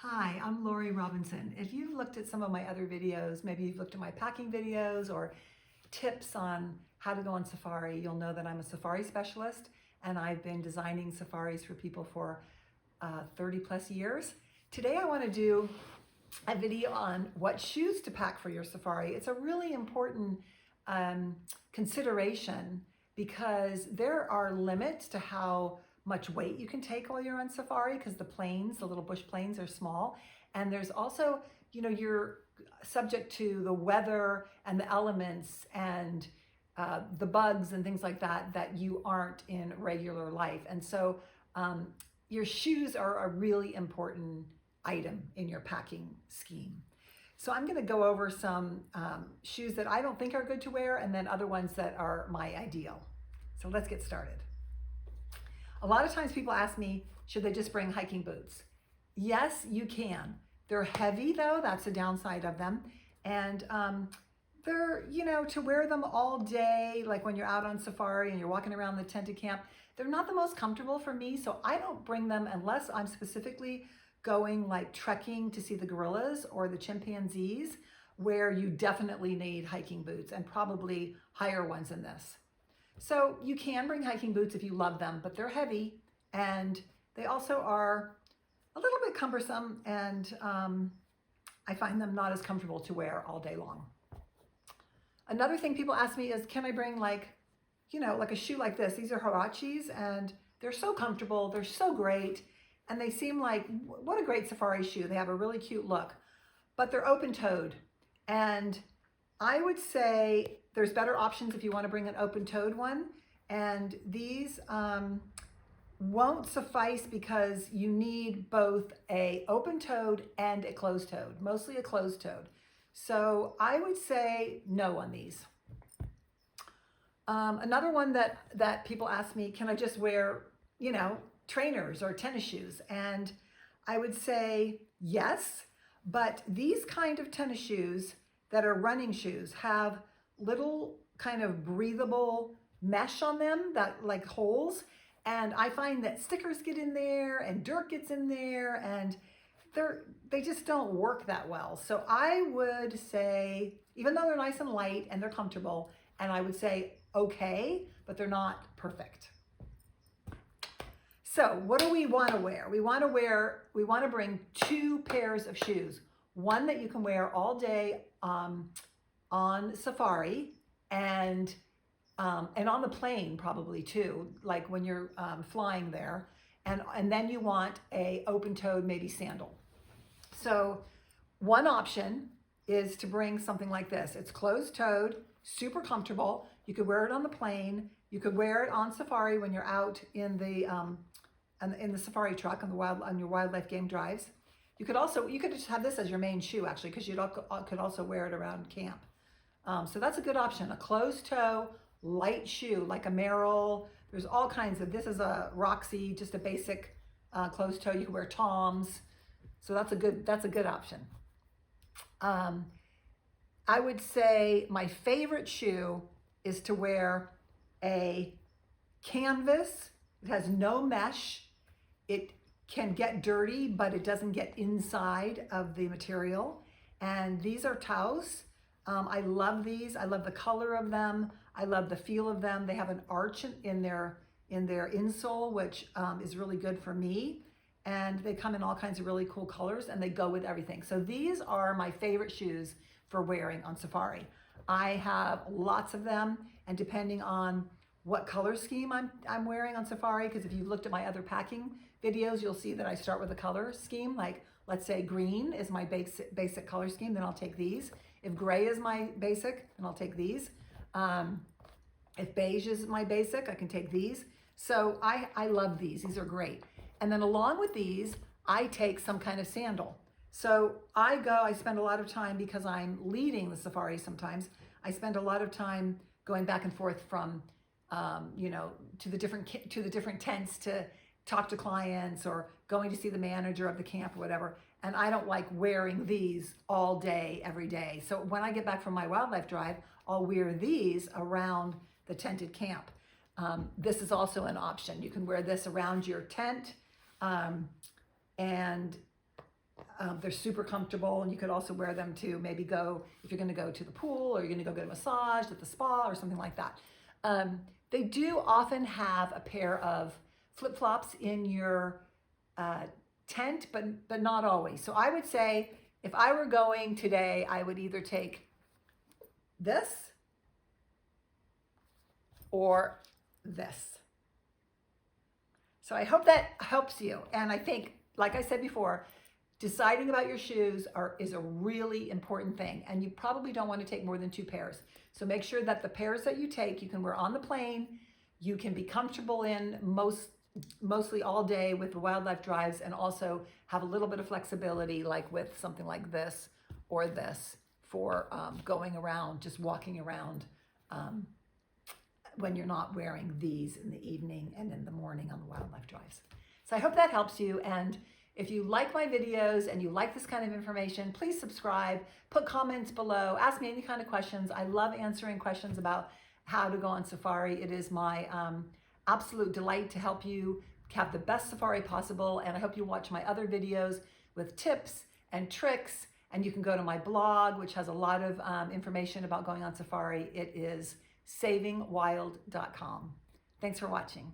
Hi, I'm Lori Robinson. If you've looked at some of my other videos, maybe you've looked at my packing videos or tips on how to go on safari, you'll know that I'm a safari specialist and I've been designing safaris for people for 30 plus years. Today I want to do a video on what shoes to pack for your safari. It's a really important consideration because there are limits to how much weight you can take while you're on safari because the little bush planes are small. And there's also, you're subject to the weather and the elements and the bugs and things like that you aren't in regular life. And so your shoes are a really important item in your packing scheme. So I'm going to go over some shoes that I don't think are good to wear and then other ones that are my ideal. So let's get started. A lot of times people ask me, should they just bring hiking boots? Yes, you can. They're heavy though, that's the downside of them. And they're, to wear them all day, like when you're out on safari and you're walking around the tented camp, they're not the most comfortable for me. So I don't bring them unless I'm specifically going like trekking to see the gorillas or the chimpanzees, where you definitely need hiking boots and probably higher ones than this. So you can bring hiking boots if you love them, but they're heavy and they also are a little bit cumbersome and I find them not as comfortable to wear all day long. Another thing people ask me is, can I bring like a shoe like this? These are Huaraches and they're so comfortable, they're so great, and they seem like, what a great safari shoe. They have a really cute look, but they're open-toed. And I would say there's better options if you want to bring an open-toed one. And these won't suffice because you need both a open-toed and a closed-toed, mostly a closed-toed. So I would say no on these. Another one that people ask me, can I just wear, trainers or tennis shoes? And I would say yes, but these kind of tennis shoes that are running shoes have little kind of breathable mesh on them that like holes. And I find that stickers get in there and dirt gets in there and they just don't work that well. So I would say, even though they're nice and light and they're comfortable, and I would say okay, but they're not perfect. So what do we want to wear? We want to bring two pairs of shoes. One that you can wear all day on safari and on the plane probably too, like when you're flying there. And then you want a open-toed, maybe sandal. So one option is to bring something like this. It's closed-toed, super comfortable. You could wear it on the plane. You could wear it on safari when you're out in the safari truck on your wildlife game drives. You could just have this as your main shoe actually, because you could also wear it around camp. So that's a good option. A closed-toe, light shoe like a Merrell. There's all kinds of. This is a Roxy, just a basic closed-toe. You can wear Toms. So that's a good option. I would say my favorite shoe is to wear a canvas. It has no mesh. It can get dirty, but it doesn't get inside of the material. And these are Taos. I love these. I love the color of them. I love the feel of them. They have an arch in their insole, which is really good for me. And they come in all kinds of really cool colors and they go with everything. So these are my favorite shoes for wearing on safari. I have lots of them, and depending on what color scheme I'm wearing on safari, because if you've looked at my other packing videos, you'll see that I start with a color scheme. Like, let's say green is my basic color scheme, then I'll take these. If gray is my basic, then I'll take these. If beige is my basic, I can take these. So I love these. These are great. And then along with these, I take some kind of sandal. So I spend a lot of time, because I'm leading the safari sometimes, I spend a lot of time going back and forth from, to the different tents to talk to clients or going to see the manager of the camp or whatever. And I don't like wearing these all day, every day. So when I get back from my wildlife drive, I'll wear these around the tented camp. This is also an option. You can wear this around your tent. And They're super comfortable, and you could also wear them to maybe go, if you're going to go to the pool or you're going to go get a massage at the spa or something like that. They do often have a pair of flip-flops in your tent, but not always. So I would say if I were going today, I would either take this or this. So I hope that helps you. And I think, like I said before, deciding about your shoes is a really important thing. And you probably don't want to take more than 2 pairs. So make sure that the pairs that you take, you can wear on the plane, you can be comfortable in mostly all day with the wildlife drives, and also have a little bit of flexibility, like with something like this or this for going around, just walking around when you're not wearing these in the evening and in the morning on the wildlife drives. So I hope that helps you. And if you like my videos and you like this kind of information, please subscribe, put comments below, ask me any kind of questions. I love answering questions about how to go on safari. It is my absolute delight to help you have the best safari possible. And I hope you watch my other videos with tips and tricks. And you can go to my blog, which has a lot of information about going on safari. It is savingwild.com. Thanks for watching.